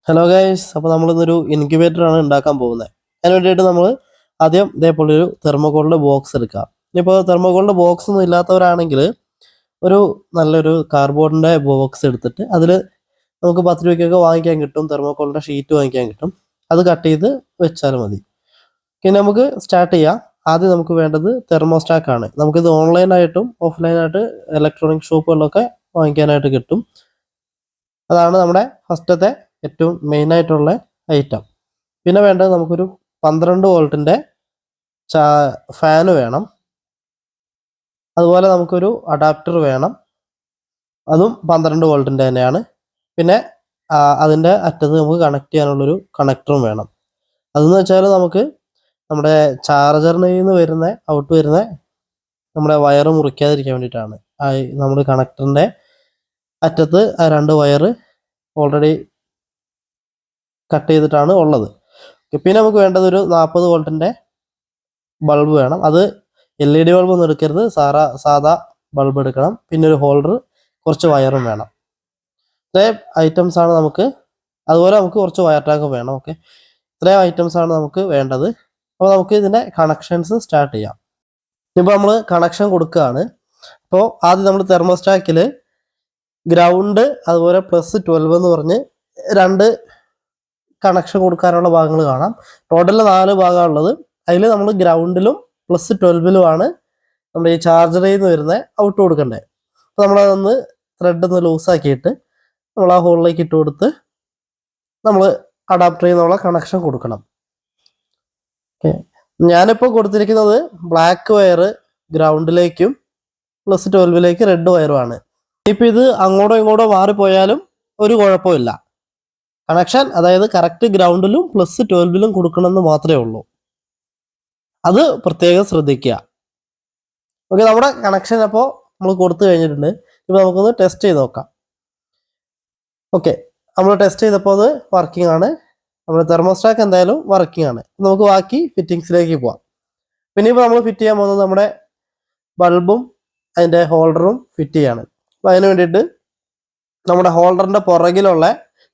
Hello guys, അപ്പോൾ നമ്മളിന്നൊരു incubator ആണ് ഉണ്ടാക്കാൻ പോകുന്നത്. അതിന് വേണ്ടിയിട്ട് നമ്മൾ ആദ്യം ഇതേപോലെ ഒരു തെർമോകോളിൻ്റെ ബോക്സ് എടുക്കുക. ഇനിയിപ്പോൾ തെർമോകോളിൻ്റെ ബോക്സ് ഒന്നും ഇല്ലാത്തവരാണെങ്കിൽ ഒരു നല്ലൊരു കാർഡ്ബോർഡിൻ്റെ ബോക്സ് എടുത്തിട്ട് അതിൽ നമുക്ക് 10 രൂപയ്ക്കൊക്കെ വാങ്ങിക്കാൻ കിട്ടും. തെർമോകോളിൻ്റെ ഷീറ്റ് വാങ്ങിക്കാൻ കിട്ടും. അത് കട്ട് ചെയ്ത് വെച്ചാൽ മതി. ഇനി നമുക്ക് സ്റ്റാർട്ട് ചെയ്യാം. ആദ്യം നമുക്ക് വേണ്ടത് തെർമോസ്റ്റാക്ക് ആണ്. നമുക്കിത് ഓൺലൈനായിട്ടും ഓഫ്ലൈനായിട്ട് ഇലക്ട്രോണിക് ഷോപ്പുകളിലൊക്കെ വാങ്ങിക്കാനായിട്ട് കിട്ടും. അതാണ് നമ്മുടെ ഫസ്റ്റത്തെ ഏറ്റവും മെയിനായിട്ടുള്ള ഐറ്റം. പിന്നെ വേണ്ടത് നമുക്കൊരു 12 വോൾട്ടിൻ്റെ ഫാന് വേണം. അതുപോലെ നമുക്കൊരു അഡാപ്റ്റർ വേണം. അതും 12 വോൾട്ടിൻ്റെ തന്നെയാണ്. പിന്നെ അതിൻ്റെ അറ്റത്ത് നമുക്ക് കണക്ട് ചെയ്യാനുള്ളൊരു കണക്ടറും വേണം. അതെന്ന് വെച്ചാൽ നമുക്ക് നമ്മുടെ ചാർജറിൽ നിന്ന് വരുന്ന ഔട്ട് വരുന്ന നമ്മുടെ വയറ് മുറിക്കാതിരിക്കാൻ വേണ്ടിയിട്ടാണ്. നമ്മൾ കണക്ടറിൻ്റെ അറ്റത്ത് ആ 2 വയറ് ഓൾറെഡി കട്ട് ചെയ്തിട്ടാണ് ഉള്ളത്. പിന്നെ നമുക്ക് വേണ്ടത് ഒരു 40 വോൾട്ടിൻ്റെ ബൾബ് വേണം. അത് LED ബൾബ് ഒന്നും എടുക്കരുത്, സാധാ ബൾബ് എടുക്കണം. പിന്നെ ഒരു ഹോൾഡർ, കുറച്ച് വയറും വേണം. ഇത്രയും ഐറ്റംസ് ആണ് നമുക്ക്. അതുപോലെ നമുക്ക് കുറച്ച് വയർ ടാങ്കും വേണം. ഓക്കെ, ഇത്രയും ഐറ്റംസ് ആണ് നമുക്ക് വേണ്ടത്. അപ്പോൾ നമുക്ക് ഇതിൻ്റെ കണക്ഷൻസ് സ്റ്റാർട്ട് ചെയ്യാം. ഇപ്പോൾ നമ്മൾ കണക്ഷൻ കൊടുക്കുകയാണ്. അപ്പോൾ ആദ്യം നമ്മൾ തെർമോസ്റ്റാക്കിൽ ഗ്രൗണ്ട് അതുപോലെ +12 എന്ന് പറഞ്ഞ് 2 കണക്ഷൻ കൊടുക്കാനുള്ള ഭാഗങ്ങൾ കാണാം. ടോട്ടൽ 4 ഭാഗമുള്ളത്. അതിൽ നമ്മൾ ഗ്രൗണ്ടിലും +12 നമ്മുടെ ഈ ചാർജറിൽ നിന്ന് വരുന്ന ഔട്ട് കൊടുക്കണ്ടേ. അപ്പോൾ നമ്മളതൊന്ന് ത്രെഡ് ഒന്ന് ലൂസാക്കിയിട്ട് നമ്മൾ ആ ഹോളിലേക്ക് ഇട്ട് കൊടുത്ത് നമ്മൾ അഡാപ്റ്ററിൽ നിന്നുള്ള കണക്ഷൻ കൊടുക്കണം. ഓക്കെ, ഞാനിപ്പോൾ കൊടുത്തിരിക്കുന്നത് ബ്ലാക്ക് വയർ ഗ്രൗണ്ടിലേക്കും +12 റെഡ് വയറുമാണ്. ഇപ്പം ഇത് അങ്ങോട്ടോ ഇങ്ങോട്ടോ മാറിപ്പോയാലും ഒരു കുഴപ്പമില്ല. കണക്ഷൻ അതായത് കറക്റ്റ് ഗ്രൗണ്ടിലും +12 കൊടുക്കണമെന്ന് മാത്രമേ ഉള്ളൂ. അത് പ്രത്യേകം ശ്രദ്ധിക്കുക. ഓക്കെ, നമ്മുടെ കണക്ഷൻ അപ്പോൾ നമ്മൾ കൊടുത്തു കഴിഞ്ഞിട്ടുണ്ട്. ഇപ്പോൾ നമുക്കൊന്ന് ടെസ്റ്റ് ചെയ്ത് നോക്കാം. ഓക്കെ, നമ്മൾ ടെസ്റ്റ് ചെയ്തപ്പോൾ അത് വർക്കിംഗ് ആണ്. നമ്മുടെ തെർമോസ്റ്റാക്ക് എന്തായാലും വർക്കിംഗ് ആണ്. നമുക്ക് ബാക്കി ഫിറ്റിങ്സിലേക്ക് പോവാം. പിന്നെ ഇപ്പോൾ നമ്മൾ ഫിറ്റ് ചെയ്യാൻ പോകുന്നത് നമ്മുടെ ബൾബും അതിൻ്റെ ഹോൾഡറും ഫിറ്റ് ചെയ്യാണ്. അപ്പോൾ അതിന് വേണ്ടിയിട്ട് നമ്മുടെ ഹോൾഡറിൻ്റെ പുറകിലുള്ള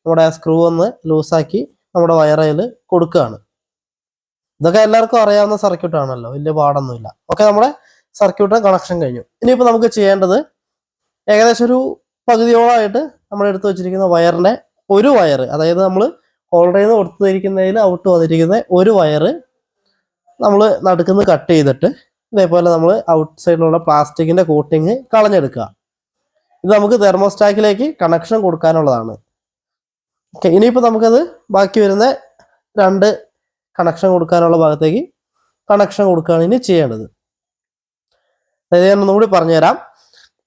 നമ്മുടെ സ്ക്രൂ ഒന്ന് ലൂസാക്കി നമ്മുടെ വയറയിൽ കൊടുക്കുകയാണ്. ഇതൊക്കെ എല്ലാവർക്കും അറിയാവുന്ന സർക്യൂട്ട് ആണല്ലോ, വലിയ പാടൊന്നുമില്ല. ഓക്കെ, നമ്മുടെ സർക്യൂട്ട് കണക്ഷൻ കഴിഞ്ഞു. ഇനിയിപ്പോൾ നമുക്ക് ചെയ്യേണ്ടത് ഏകദേശം ഒരു പകുതിയോളമായിട്ട് നമ്മൾ എടുത്തു വെച്ചിരിക്കുന്ന വയറിൻ്റെ ഒരു വയറ്, അതായത് നമ്മൾ ഹോൾഡറിൽ നിന്ന് കൊടുത്തിരിക്കുന്നതിൽ ഔട്ട് വന്നിരിക്കുന്ന ഒരു വയറ് നമ്മൾ നടുക്കുന്ന് കട്ട് ചെയ്തിട്ട് ഇതേപോലെ നമ്മൾ ഔട്ട് സൈഡിലുള്ള പ്ലാസ്റ്റിക്കിൻ്റെ കോട്ടിങ് കളഞ്ഞെടുക്കുക. ഇത് നമുക്ക് തെർമോസ്റ്റാക്കിലേക്ക് കണക്ഷൻ കൊടുക്കാനുള്ളതാണ്. ഓക്കെ, ഇനിയിപ്പോൾ നമുക്കത് ബാക്കി വരുന്ന 2 കണക്ഷൻ കൊടുക്കാനുള്ള ഭാഗത്തേക്ക് കണക്ഷൻ കൊടുക്കുകയാണ് ഇനി ചെയ്യേണ്ടത്. അതായത് ഞാൻ ഒന്നുകൂടി പറഞ്ഞുതരാം.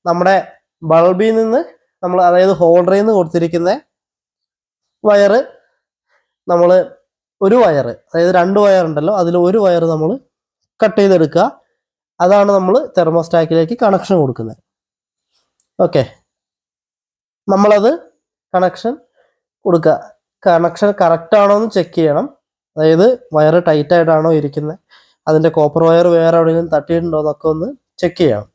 നമ്മുടെ ബൾബിൽ നിന്ന് നമ്മൾ, അതായത് ഹോൾഡറിൽ നിന്ന് കൊടുത്തിരിക്കുന്ന വയറ് നമ്മൾ ഒരു വയറ്, അതായത് 2 വയറുണ്ടല്ലോ, അതിൽ ഒരു വയറ് നമ്മൾ കട്ട് ചെയ്തെടുക്കുക. അതാണ് നമ്മൾ തെർമോസ്റ്റാക്കിലേക്ക് കണക്ഷൻ കൊടുക്കുന്നത്. ഓക്കെ, നമ്മളത് കണക്ഷൻ കൊടുക്കുക. കണക്ഷൻ കറക്റ്റ് ആണോ എന്ന് ചെക്ക് ചെയ്യണം. അതായത് വയർ ടൈറ്റ് ആയിട്ടാണോ ഇരിക്കുന്നത്, അതിൻ്റെ കോപ്പർ വയർ വേറെ എവിടെയെങ്കിലും തട്ടിയിട്ടുണ്ടോ എന്നൊക്കെ ഒന്ന് ചെക്ക് ചെയ്യണം.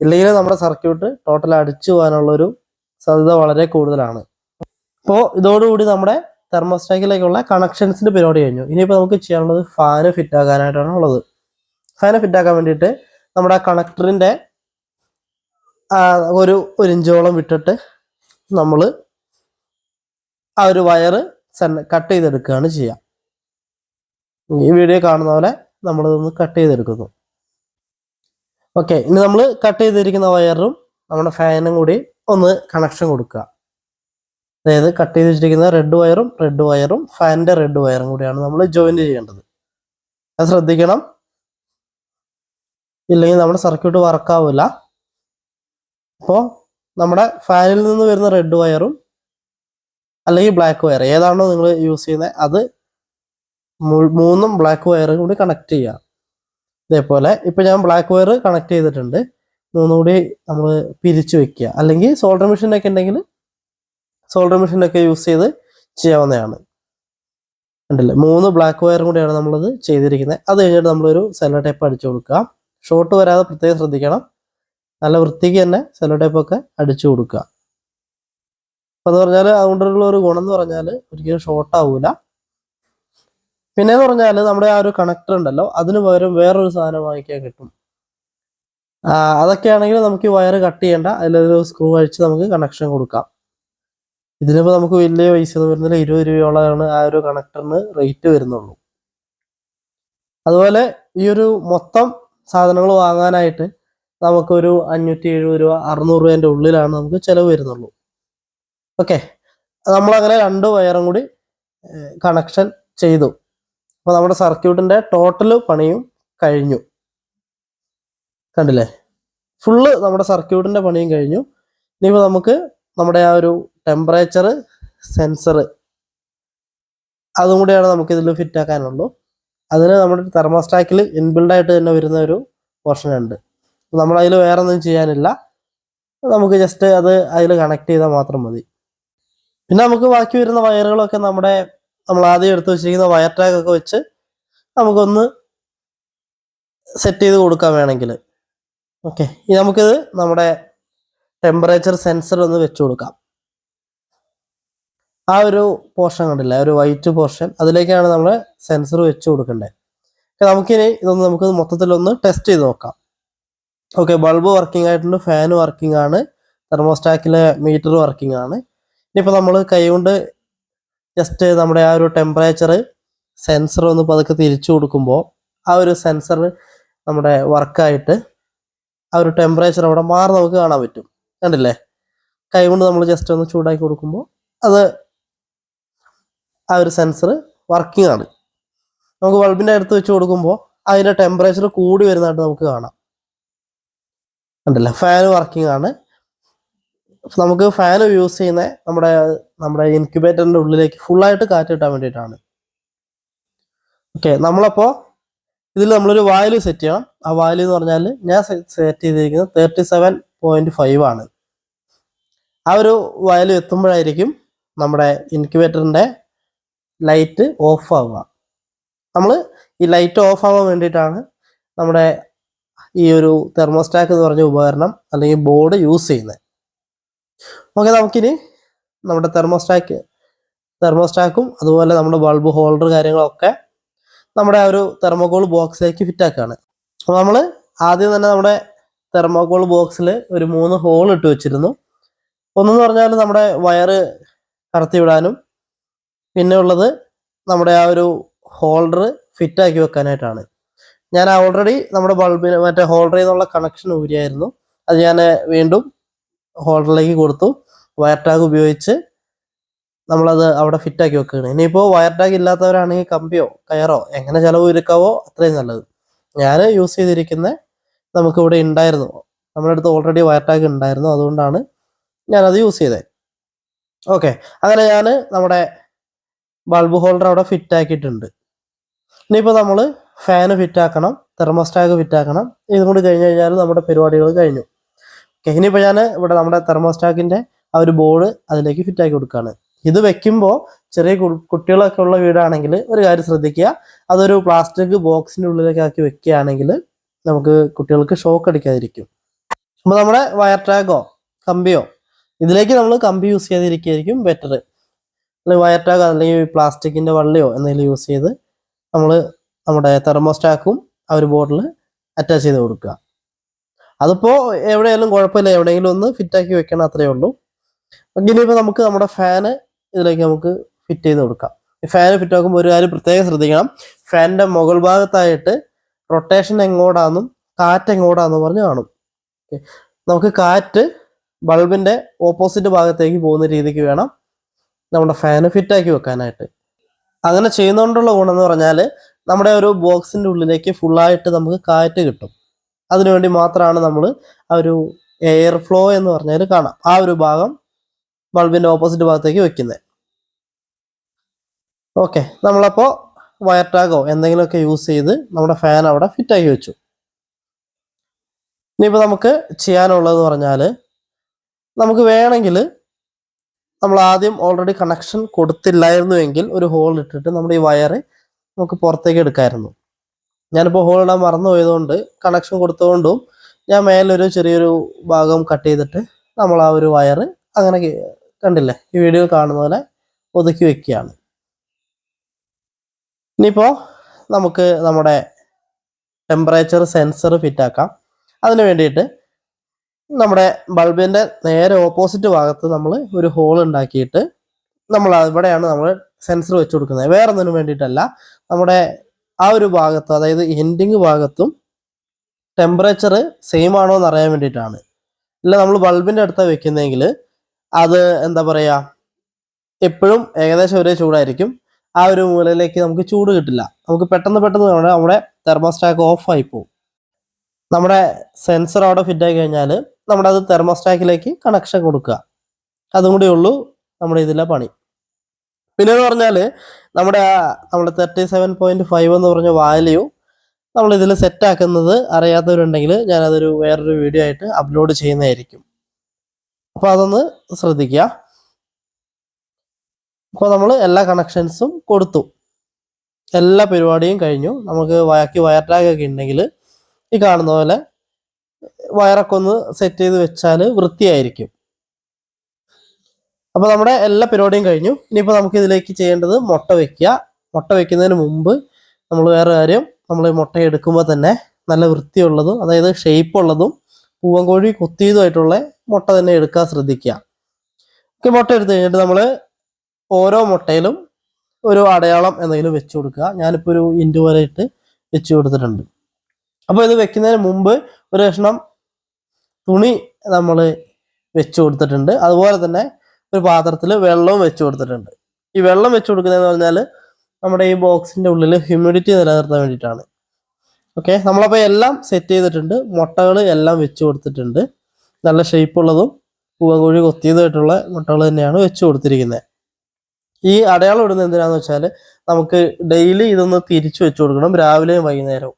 ഇല്ലെങ്കിൽ നമ്മുടെ സർക്യൂട്ട് ടോട്ടൽ അടിച്ചു പോകാനുള്ളൊരു സാധ്യത വളരെ കൂടുതലാണ്. അപ്പോൾ ഇതോടുകൂടി നമ്മുടെ തെർമോസ്റ്റാക്കിലേക്കുള്ള കണക്ഷൻസിൻ്റെ പരിപാടി കഴിഞ്ഞു. ഇനിയിപ്പോൾ നമുക്ക് ചെയ്യാനുള്ളത് ഫാന് ഫിറ്റ് ആക്കാനായിട്ടാണ് ഉള്ളത്. ഫാന് ഫിറ്റ് ആക്കാൻ വേണ്ടിയിട്ട് നമ്മുടെ കണക്ടറിൻ്റെ ഒരു ഇഞ്ചോളം വിട്ടിട്ട് നമ്മൾ ആ ഒരു വയറ് കട്ട് ചെയ്തെടുക്കുകയാണ് ചെയ്യുക. ഈ വീഡിയോ കാണുന്ന പോലെ നമ്മളിതൊന്ന് കട്ട് ചെയ്തെടുക്കുന്നു. ഓക്കെ, ഇനി നമ്മൾ കട്ട് ചെയ്തിരിക്കുന്ന വയറും നമ്മുടെ ഫാനും കൂടി ഒന്ന് കണക്ഷൻ കൊടുക്കുക. അതായത് കട്ട് ചെയ്ത് വെച്ചിരിക്കുന്ന റെഡ് വയറും ഫാനിൻ്റെ റെഡ് വയറും കൂടിയാണ് നമ്മൾ ജോയിന്റ് ചെയ്യേണ്ടത്. അത് ശ്രദ്ധിക്കണം, ഇല്ലെങ്കിൽ നമ്മുടെ സർക്യൂട്ട് വർക്കാവില്ല. അപ്പോൾ നമ്മുടെ ഫാനിൽ നിന്ന് വരുന്ന റെഡ് വയറും അല്ലെങ്കിൽ ബ്ലാക്ക് വയർ ഏതാണോ നിങ്ങൾ യൂസ് ചെയ്യുന്നത്, അത് 3 ബ്ലാക്ക് വയറും കൂടി കണക്ട് ചെയ്യുക. ഇതേപോലെ ഇപ്പം ഞാൻ ബ്ലാക്ക് വയർ കണക്ട് ചെയ്തിട്ടുണ്ട്. 3 കൂടി നമ്മൾ പിരിച്ചു വെക്കുക. അല്ലെങ്കിൽ സോൾഡർ മെഷീനൊക്കെ ഉണ്ടെങ്കിൽ സോൾഡർ മെഷീനൊക്കെ യൂസ് ചെയ്ത് ചെയ്യാവുന്നതാണ്. ഉണ്ടല്ലേ, 3 ബ്ലാക്ക് വയറും കൂടിയാണ് നമ്മളത് ചെയ്തിരിക്കുന്നത്. അത് കഴിഞ്ഞിട്ട് നമ്മളൊരു സെല്ലോ ടേപ്പ് അടിച്ചു കൊടുക്കുക. ഷോർട്ട് വരാതെ പ്രത്യേകം ശ്രദ്ധിക്കണം. നല്ല വൃത്തിക്ക് തന്നെ സെല്ലോ ടേപ്പൊക്കെ അടിച്ചു കൊടുക്കുക. അപ്പം എന്ന് പറഞ്ഞാൽ അതുകൊണ്ടുള്ള ഒരു ഗുണം എന്ന് പറഞ്ഞാൽ ഒരിക്കലും ഷോർട്ട് ആവൂല. പിന്നെ എന്ന് പറഞ്ഞാൽ നമ്മുടെ ആ ഒരു കണക്ടർ ഉണ്ടല്ലോ, അതിന് പകരം വേറൊരു സാധനം വാങ്ങിക്കാൻ കിട്ടും. അതൊക്കെയാണെങ്കിൽ നമുക്ക് ഈ വയർ കട്ട് ചെയ്യേണ്ട, അതിലൊരു സ്ക്രൂ അഴിച്ച് നമുക്ക് കണക്ഷൻ കൊടുക്കാം. ഇതിനിപ്പോൾ നമുക്ക് വലിയ പൈസ ഒന്നും വരുന്നില്ല, 20 രൂപയോളമാണ് ആ ഒരു കണക്ടറിന് റേറ്റ് വരുന്നുള്ളൂ. അതുപോലെ ഈ ഒരു മൊത്തം സാധനങ്ങൾ വാങ്ങാനായിട്ട് നമുക്കൊരു 570 രൂപ 600 രൂപേൻ്റെ ഉള്ളിലാണ് നമുക്ക് ചിലവ് വരുന്നുള്ളൂ. ഓക്കെ, നമ്മളങ്ങനെ 2 വയറും കൂടി കണക്ഷൻ ചെയ്തു. അപ്പോൾ നമ്മുടെ സർക്യൂട്ടിൻ്റെ ടോട്ടൽ പണിയും കഴിഞ്ഞു. കണ്ടില്ലേ, ഫുള്ള് നമ്മുടെ സർക്യൂട്ടിൻ്റെ പണിയും കഴിഞ്ഞു. ഇനിയിപ്പോൾ നമുക്ക് നമ്മുടെ ആ ഒരു ടെമ്പറേച്ചർ സെൻസർ അതും കൂടിയാണ് നമുക്കിതിൽ ഫിറ്റ് ആക്കാനുള്ളൂ. അതിന് നമ്മുടെ തെർമോസ്റ്റാക്കിൽ ഇൻബിൽഡായിട്ട് തന്നെ വരുന്ന ഒരു പോർഷൻ ഉണ്ട്. നമ്മളതിൽ വേറെ ഒന്നും ചെയ്യാനില്ല, നമുക്ക് ജസ്റ്റ് അത് അതിൽ കണക്ട് ചെയ്താൽ മാത്രം മതി. പിന്നെ നമുക്ക് ബാക്കി വരുന്ന വയറുകളൊക്കെ നമ്മൾ ആദ്യം എടുത്ത് വെച്ചിരിക്കുന്ന വയർ ടാഗ് ഒക്കെ വെച്ച് നമുക്കൊന്ന് സെറ്റ് ചെയ്ത് കൊടുക്കാൻ വേണമെങ്കിൽ. ഓക്കെ, ഇനി നമുക്കിത് നമ്മുടെ ടെമ്പറേച്ചർ സെൻസർ ഒന്ന് വെച്ച് കൊടുക്കാം. ആ ഒരു പോർഷൻ കണ്ടില്ല, ഒരു വൈറ്റ് പോർഷൻ, അതിലേക്കാണ് നമ്മൾ സെൻസർ വെച്ച് കൊടുക്കേണ്ടത്. നമുക്കിനി നമുക്ക് മൊത്തത്തിലൊന്ന് ടെസ്റ്റ് ചെയ്ത് നോക്കാം. ഓക്കെ, ബൾബ് വർക്കിംഗ് ആയിട്ടുണ്ട്, ഫാൻ വർക്കിംഗ് ആണ്, തെർമോസ്റ്റാക്കിലെ മീറ്റർ വർക്കിംഗ് ആണ്. ഇനിയിപ്പോൾ നമ്മൾ കൈകൊണ്ട് ജസ്റ്റ് നമ്മുടെ ആ ഒരു ടെമ്പറേച്ചർ സെൻസർ ഒന്ന് പതുക്കെ തിരിച്ചു കൊടുക്കുമ്പോൾ ആ ഒരു സെൻസർ നമ്മുടെ വർക്കായിട്ട് ആ ഒരു ടെമ്പറേച്ചർ അവിടെ മാറി നമുക്ക് കാണാൻ പറ്റും. കണ്ടില്ലേ, കൈ കൊണ്ട് നമ്മൾ ജസ്റ്റ് ഒന്ന് ചൂടാക്കി കൊടുക്കുമ്പോൾ അത് ആ ഒരു സെൻസർ വർക്കിംഗ് ആണ്. നമുക്ക് ബൾബിൻ്റെ അടുത്ത് വെച്ച് കൊടുക്കുമ്പോൾ അതിൻ്റെ ടെമ്പറേച്ചർ കൂടി വരുന്നതായിട്ട് നമുക്ക് കാണാം. കണ്ടില്ലേ, ഫാൻ വർക്കിംഗ് ആണ്. നമുക്ക് ഫാൻ യൂസ് ചെയ്യുന്ന നമ്മുടെ ഇൻക്യുബേറ്ററിൻ്റെ ഉള്ളിലേക്ക് ഫുള്ളായിട്ട് കാറ്റ് കിട്ടാൻ വേണ്ടിയിട്ടാണ്. ഓക്കെ, നമ്മളപ്പോൾ ഇതിൽ നമ്മളൊരു വാല്യൂ സെറ്റ് ചെയ്യണം. ആ വാല്യൂ എന്ന് പറഞ്ഞാൽ ഞാൻ സെറ്റ് ചെയ്തിരിക്കുന്നത് 37.5 ആണ്. ആ ഒരു വാല്യൂ എത്തുമ്പോഴായിരിക്കും നമ്മുടെ ഇൻക്യുബേറ്ററിൻ്റെ ലൈറ്റ് ഓഫ് ആവുക. നമ്മൾ ഈ ലൈറ്റ് ഓഫ് ആവാൻ വേണ്ടിയിട്ടാണ് നമ്മുടെ ഈ ഒരു തെർമോസ്റ്റാക്ക് എന്ന് പറഞ്ഞ ഉപകരണം അല്ലെങ്കിൽ ബോർഡ് യൂസ് ചെയ്യുന്നത്. ഓക്കെ, നമുക്കിനി നമ്മുടെ തെർമോസ്റ്റാക്കും അതുപോലെ നമ്മുടെ ബൾബ് ഹോൾഡർ കാര്യങ്ങളൊക്കെ നമ്മുടെ ആ ഒരു തെർമോകോൾ ബോക്സിലേക്ക് ഫിറ്റ് ആക്കുകയാണ്. അപ്പോൾ നമ്മൾ ആദ്യം തന്നെ നമ്മുടെ തെർമോകോൾ ബോക്സിൽ ഒരു 3 ഹോൾ ഇട്ട് വെച്ചിരുന്നു. ഒന്നെന്ന് പറഞ്ഞാൽ നമ്മുടെ വയറ് കടത്തി വിടാനും, പിന്നെ ഉള്ളത് നമ്മുടെ ആ ഒരു ഹോൾഡർ ഫിറ്റാക്കി വെക്കാനായിട്ടാണ്. ഞാൻ ഓൾറെഡി നമ്മുടെ ബൾബിന് മറ്റേ ഹോൾഡറിൽ നിന്നുള്ള കണക്ഷൻ ഊരിയായിരുന്നു. അത് ഞാൻ വീണ്ടും ഹോൾഡറിലേക്ക് കൊടുത്തു. വയർ ടാഗ് ഉപയോഗിച്ച് നമ്മളത് അവിടെ ഫിറ്റാക്കി വെക്കുകയാണ്. ഇനിയിപ്പോൾ വയർ ടാഗ് ഇല്ലാത്തവരാണെങ്കിൽ കമ്പിയോ കയറോ എങ്ങനെ ചിലവ് ഒരുക്കാവോ അത്രയും നല്ലത്. ഞാൻ യൂസ് ചെയ്തിരിക്കുന്ന നമുക്കിവിടെ ഉണ്ടായിരുന്നു, നമ്മുടെ അടുത്ത് ഓൾറെഡി വയർ ടാഗ് ഉണ്ടായിരുന്നു, അതുകൊണ്ടാണ് ഞാനത് യൂസ് ചെയ്തത്. ഓക്കെ, അങ്ങനെ ഞാൻ നമ്മുടെ ബൾബ് ഹോൾഡർ അവിടെ ഫിറ്റ് ആക്കിയിട്ടുണ്ട്. ഇനിയിപ്പോൾ നമ്മൾ ഫാന് ഫിറ്റാക്കണം, തെർമോസ്റ്റാക്ക് ഫിറ്റാക്കണം. ഇതും കൂടി കഴിഞ്ഞ് കഴിഞ്ഞാൽ നമ്മുടെ പരിപാടികൾ കഴിഞ്ഞു. ഓക്കെ, ഇനിയിപ്പോൾ ഞാൻ ഇവിടെ നമ്മുടെ തെർമോസ്റ്റാക്കിൻ്റെ ആ ഒരു ബോർഡ് അതിലേക്ക് ഫിറ്റാക്കി കൊടുക്കുകയാണ്. ഇത് വെക്കുമ്പോൾ ചെറിയ കുട്ടികളൊക്കെ ഉള്ള വീടാണെങ്കിൽ ഒരു കാര്യം ശ്രദ്ധിക്കുക, അതൊരു പ്ലാസ്റ്റിക് ബോക്സിൻ്റെ ഉള്ളിലേക്ക് ആക്കി വെക്കുകയാണെങ്കിൽ നമുക്ക് കുട്ടികൾക്ക് ഷോക്ക് അടിക്കാതിരിക്കും. അപ്പോൾ നമ്മുടെ വയർ ടാഗോ കമ്പിയോ, ഇതിലേക്ക് നമ്മൾ കമ്പി യൂസ് ചെയ്തിരിക്കുകയായിരിക്കും ബെറ്റർ. അല്ലെങ്കിൽ വയർ ടാഗ് അല്ലെങ്കിൽ പ്ലാസ്റ്റിക്കിൻ്റെ വള്ളിയോ എന്തെങ്കിലും യൂസ് ചെയ്ത് നമ്മൾ നമ്മുടെ തെർമോസ്റ്റാക്കും ആ ഒരു ബോർഡിൽ അറ്റാച്ച് ചെയ്ത് കൊടുക്കുക. അതിപ്പോൾ എവിടെയായാലും കുഴപ്പമില്ല, എവിടെയെങ്കിലും ഒന്ന് ഫിറ്റാക്കി വെക്കണം, അത്രയേ ഉള്ളൂ. ഇനിയിപ്പോൾ നമുക്ക് നമ്മുടെ ഫാന് ഇതിലേക്ക് നമുക്ക് ഫിറ്റ് ചെയ്ത് കൊടുക്കാം. ഈ ഫാന് ഫിറ്റ് ആക്കുമ്പോൾ ഒരു കാര്യം പ്രത്യേകം ശ്രദ്ധിക്കണം, ഫാനിൻ്റെ മുകൾ ഭാഗത്തായിട്ട് റൊട്ടേഷൻ എങ്ങോട്ടാണെന്നും കാറ്റ് എങ്ങോട്ടാണെന്നും പറഞ്ഞ് കാണും. നമുക്ക് കാറ്റ് ബൾബിൻ്റെ ഓപ്പോസിറ്റ് ഭാഗത്തേക്ക് പോകുന്ന രീതിക്ക് വേണം നമ്മുടെ ഫാന് ഫിറ്റാക്കി വെക്കാനായിട്ട്. അങ്ങനെ ചെയ്യുന്നതുകൊണ്ടുള്ള ഗുണം എന്ന് പറഞ്ഞാൽ നമ്മുടെ ഒരു ബോക്സിൻ്റെ ഉള്ളിലേക്ക് ഫുള്ളായിട്ട് നമുക്ക് കാറ്റ് കിട്ടും. അതിനുവേണ്ടി മാത്രമാണ് നമ്മൾ ആ ഒരു എയർ ഫ്ലോ എന്ന് പറഞ്ഞാൽ കാണാം, ആ ഒരു ഭാഗം ബൾബിൻ്റെ ഓപ്പോസിറ്റ് ഭാഗത്തേക്ക് വെക്കുന്നത്. ഓക്കെ, നമ്മളപ്പോൾ വയർ ടാഗോ എന്തെങ്കിലുമൊക്കെ യൂസ് ചെയ്ത് നമ്മുടെ ഫാൻ അവിടെ ഫിറ്റാക്കി വെച്ചു. ഇനിയിപ്പോൾ നമുക്ക് ചെയ്യാനുള്ളതെന്ന് പറഞ്ഞാൽ നമുക്ക് വേണമെങ്കിൽ നമ്മൾ ആദ്യം ഓൾറെഡി കണക്ഷൻ കൊടുത്തില്ലായിരുന്നുവെങ്കിൽ ഒരു ഹോൾ ഇട്ടിട്ട് നമ്മുടെ ഈ വയറ് നമുക്ക് പുറത്തേക്ക് എടുക്കാമായിരുന്നു. ഞാനിപ്പോൾ ഹോൾ ഇടാൻ മറന്നു പോയതുകൊണ്ട് കണക്ഷൻ കൊടുത്തുകൊണ്ടും ഞാൻ മേലൊരു ചെറിയൊരു ഭാഗം കട്ട് ചെയ്തിട്ട് നമ്മൾ ആ ഒരു വയറ് അങ്ങനെ കണ്ടില്ലേ, ഈ വീഡിയോ കാണുന്ന പോലെ ഒതുക്കി വെക്കുകയാണ്. ഇനിയിപ്പോൾ നമുക്ക് നമ്മുടെ ടെമ്പറേച്ചർ സെൻസർ ഫിറ്റാക്കാം. അതിന് വേണ്ടിയിട്ട് നമ്മുടെ ബൾബിൻ്റെ നേരെ ഓപ്പോസിറ്റ് ഭാഗത്ത് നമ്മൾ ഒരു ഹോൾ ഉണ്ടാക്കിയിട്ട് നമ്മൾ ഇവിടെയാണ് നമ്മൾ സെൻസർ വെച്ച് കൊടുക്കുന്നത്. വേറെ ഒന്നിനും വേണ്ടിയിട്ടല്ല, നമ്മുടെ ആ ഒരു ഭാഗത്ത്, അതായത് എൻഡിങ് ഭാഗത്തും ടെമ്പറേച്ചർ സെയിം ആണോ എന്ന് അറിയാൻ വേണ്ടിയിട്ടാണ്. ഇല്ല നമ്മൾ ബൾബിൻ്റെ അടുത്താണ് വെക്കുന്നതെങ്കിൽ അത് എന്താ പറയുക, എപ്പോഴും ഏകദേശം ഒരേ ചൂടായിരിക്കും. ആ ഒരു മൂലയിലേക്ക് നമുക്ക് ചൂട് കിട്ടില്ല. നമുക്ക് പെട്ടെന്ന് നമ്മുടെ തെർമോസ്റ്റാറ്റ് ഓഫ് ആയി പോകും. നമ്മുടെ സെൻസർ അവിടെ ഫിറ്റ് ആയി കഴിഞ്ഞാൽ നമ്മുടെ അത് തെർമോസ്റ്റാറ്റിലേക്ക് കണക്ഷൻ കൊടുക്കുക. അതും കൂടി ഉള്ളൂ നമ്മുടെ ഇതിലെ പണി. പിന്നെ എന്ന് പറഞ്ഞാൽ നമ്മുടെ 37.5 എന്ന് പറഞ്ഞ വാല്യൂ നമ്മൾ ഇതിൽ സെറ്റാക്കുന്നത് അറിയാത്തവരുണ്ടെങ്കിൽ ഞാനതൊരു വേറൊരു വീഡിയോ ആയിട്ട് അപ്ലോഡ് ചെയ്യുന്നതായിരിക്കും. അപ്പോൾ അതൊന്ന് ശ്രദ്ധിക്കുക. അപ്പോൾ നമ്മൾ എല്ലാ കണക്ഷൻസും കൊടുത്തു, എല്ലാ പരിപാടിയും കഴിഞ്ഞു. നമുക്ക് വയർ ടാഗ് ഒക്കെ ഉണ്ടെങ്കിൽ ഈ കാണുന്ന പോലെ വയറൊക്കെ ഒന്ന് സെറ്റ് ചെയ്ത് വെച്ചാൽ വൃത്തിയായിരിക്കും. അപ്പോൾ നമ്മുടെ എല്ലാ പരിപാടിയും കഴിഞ്ഞു. ഇനിയിപ്പോൾ നമുക്ക് ഇതിലേക്ക് ചെയ്യേണ്ടത് മുട്ട വെക്കുക. മുട്ട വെക്കുന്നതിന് മുമ്പ് നമ്മൾ വേറെ കാര്യം, നമ്മൾ മുട്ട എടുക്കുമ്പോൾ തന്നെ നല്ല വൃത്തിയുള്ളതും, അതായത് ഷേപ്പ് ഉള്ളതും പൂവൻകോഴി കുത്തിയതുമായിട്ടുള്ള മുട്ട തന്നെ എടുക്കാൻ ശ്രദ്ധിക്കുക. മുട്ട എടുത്തു കഴിഞ്ഞിട്ട് നമ്മൾ ഓരോ മുട്ടയിലും ഒരു അടയാളം എന്തെങ്കിലും വെച്ച് കൊടുക്കുക. ഞാനിപ്പോൾ ഒരു ഇൻറ്റു പോലെ ഇട്ട് വെച്ച് കൊടുത്തിട്ടുണ്ട്. അപ്പോൾ ഇത് വെക്കുന്നതിന് മുമ്പ് ഒരു കഷ്ണം തുണി നമ്മൾ വെച്ച് കൊടുത്തിട്ടുണ്ട്. അതുപോലെ തന്നെ ഒരു പാത്രത്തിൽ വെള്ളവും വെച്ച് കൊടുത്തിട്ടുണ്ട്. ഈ വെള്ളം വെച്ച് കൊടുക്കുന്നതെന്ന് പറഞ്ഞാൽ നമ്മുടെ ഈ ബോക്സിൻ്റെ ഉള്ളിൽ ഹ്യൂമിഡിറ്റി നിലനിർത്താൻ വേണ്ടിയിട്ടാണ്. ഓക്കെ, നമ്മളപ്പോൾ എല്ലാം സെറ്റ് ചെയ്തിട്ടുണ്ട്. മുട്ടകൾ എല്ലാം വെച്ച് കൊടുത്തിട്ടുണ്ട്. നല്ല ഷേപ്പുള്ളതും പൂവൻകോഴി കൊത്തിയതായിട്ടുള്ള മുട്ടകൾ തന്നെയാണ് വെച്ച് കൊടുത്തിരിക്കുന്നത്. ഈ അടയാളം ഇടുന്നത് എന്തിനാണെന്ന് വെച്ചാൽ നമുക്ക് ഡെയിലി ഇതൊന്ന് തിരിച്ചു വെച്ച് കൊടുക്കണം, രാവിലെയും വൈകുന്നേരവും.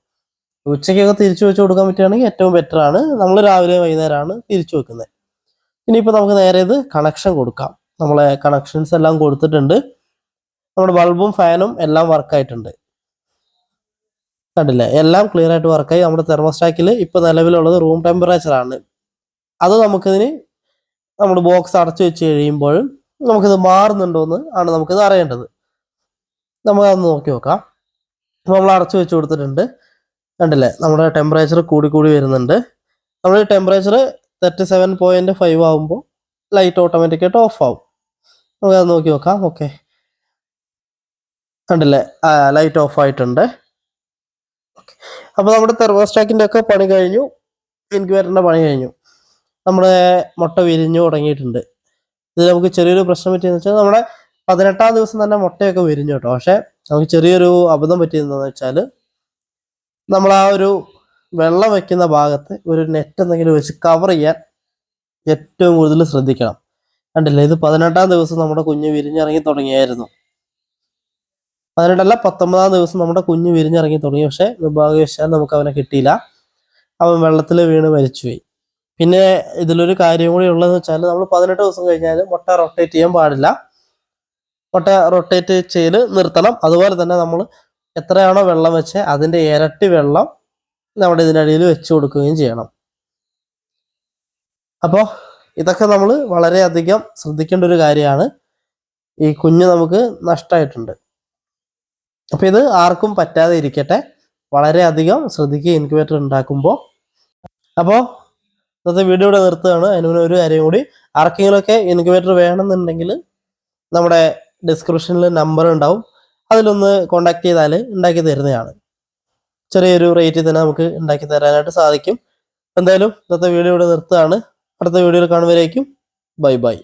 ഉച്ചയ്ക്കൊക്കെ തിരിച്ചു വെച്ച് കൊടുക്കാൻ പറ്റുകയാണെങ്കിൽ ഏറ്റവും ബെറ്റർ ആണ്. നമ്മൾ രാവിലെയും വൈകുന്നേരമാണ് തിരിച്ചു വെക്കുന്നത്. ഇനിയിപ്പോൾ നമുക്ക് നേരെ ഇത് കണക്ഷൻ കൊടുക്കാം. നമ്മളെ കണക്ഷൻസ് എല്ലാം കൊടുത്തിട്ടുണ്ട്. നമ്മുടെ ബൾബും ഫാനും എല്ലാം വർക്കായിട്ടുണ്ട്. കണ്ടില്ലേ, എല്ലാം ക്ലിയർ ആയിട്ട് വർക്കായി. നമ്മുടെ തെർമോസ്റ്റാറ്റിൽ ഇപ്പോൾ നിലവിലുള്ളത് റൂം ടെമ്പറേച്ചറാണ്. അത് നമുക്കിതിന് നമ്മുടെ ബോക്സ് അടച്ചു വെച്ച് കഴിയുമ്പോഴും നമുക്കിത് മാറുന്നുണ്ടോ എന്ന് ആണ് നമുക്കിത് അറിയേണ്ടത്. നമുക്കതൊന്ന് നോക്കി നോക്കാം. നമ്മൾ അടച്ചു വെച്ച് കൊടുത്തിട്ടുണ്ട്. കണ്ടില്ലേ, നമ്മുടെ ടെമ്പറേച്ചർ കൂടി വരുന്നുണ്ട്. നമ്മൾ ടെമ്പറേച്ചർ 37.5 ആകുമ്പോൾ ലൈറ്റ് ഓട്ടോമാറ്റിക്കായിട്ട് ഓഫ് ആവും. നമുക്കത് നോക്കി നോക്കാം. ഓക്കെ, കണ്ടില്ലേ, ലൈറ്റ് ഓഫ് ആയിട്ടുണ്ട്. അപ്പോൾ നമ്മുടെ തെർമോസ്റ്റാറ്റിൻ്റെ ഒക്കെ പണി കഴിഞ്ഞു, ഇൻക്യുബേറ്ററിൻ്റെ പണി കഴിഞ്ഞു. നമ്മുടെ മുട്ട വിരിഞ്ഞു തുടങ്ങിയിട്ടുണ്ട്. ഇത് നമുക്ക് ചെറിയൊരു പ്രശ്നം പറ്റിയെന്ന് വെച്ചാൽ നമ്മുടെ 18ാം ദിവസം തന്നെ മുട്ടയൊക്കെ വിരിഞ്ഞു കേട്ടോ. പക്ഷേ നമുക്ക് ചെറിയൊരു അബദ്ധം പറ്റിയതെന്ന് വെച്ചാൽ നമ്മൾ ആ ഒരു വെള്ളം വെക്കുന്ന ഭാഗത്ത് ഒരു നെറ്റ് എന്തെങ്കിലും വെച്ച് കവർ ചെയ്യാൻ ഏറ്റവും കൂടുതൽ ശ്രദ്ധിക്കണം. കണ്ടില്ലേ, ഇത് 18ാം ദിവസം നമ്മുടെ കുഞ്ഞ് വിരിഞ്ഞിറങ്ങി തുടങ്ങിയായിരുന്നു. 18അല്ല 19ാം ദിവസം നമ്മുടെ കുഞ്ഞ് വിരിഞ്ഞിറങ്ങി തുടങ്ങി. പക്ഷേ നിർഭാഗ്യവശാൽ നമുക്ക് അവനെ കിട്ടിയില്ല. അവൻ വെള്ളത്തിൽ വീണ് മരിച്ചുപോയി. പിന്നെ ഇതിലൊരു കാര്യം കൂടി ഉള്ളതെന്ന് വെച്ചാൽ നമ്മൾ 18 ദിവസം കഴിഞ്ഞാൽ മുട്ട റൊട്ടേറ്റ് ചെയ്യാൻ പാടില്ല. മുട്ട റൊട്ടേറ്റ് ചെയ്ത് നിർത്തണം. അതുപോലെ തന്നെ നമ്മൾ എത്രയാണോ വെള്ളം വെച്ച് അതിൻ്റെ ഇരട്ടി വെള്ളം നമ്മുടെ ഇതിനടിയിൽ വെച്ച് കൊടുക്കുകയും ചെയ്യണം. അപ്പോൾ ഇതൊക്കെ നമ്മൾ വളരെയധികം ശ്രദ്ധിക്കേണ്ട ഒരു കാര്യമാണ്. ഈ കുഞ്ഞ് നമുക്ക് നഷ്ടമായിട്ടുണ്ട്. അപ്പോൾ ഇത് ആർക്കും പറ്റാതെ ഇരിക്കട്ടെ, വളരെയധികം ശ്രദ്ധിക്കുക ഇൻക്യുബേറ്റർ ഉണ്ടാക്കുമ്പോൾ. അപ്പോൾ ഇന്നത്തെ വീഡിയോ ഇവിടെ നിർത്തുകയാണ്. അതിന് ഒരു കാര്യം കൂടി, ആർക്കെങ്കിലുമൊക്കെ ഇൻക്യുബേറ്റർ വേണമെന്നുണ്ടെങ്കിൽ നമ്മുടെ ഡിസ്ക്രിപ്ഷനിൽ നമ്പർ ഉണ്ടാവും, അതിലൊന്ന് കോണ്ടാക്ട് ചെയ്താൽ ഉണ്ടാക്കി തരുന്നതാണ്. ചെറിയൊരു റേറ്റിൽ തന്നെ നമുക്ക് ഉണ്ടാക്കി തരാനായിട്ട് സാധിക്കും. എന്തായാലും ഇന്നത്തെ വീഡിയോ ഇവിടെ നിർത്തുകയാണ്. അടുത്ത വീഡിയോയിൽ കാണുമ്പോഴേക്കും ബൈ ബൈ.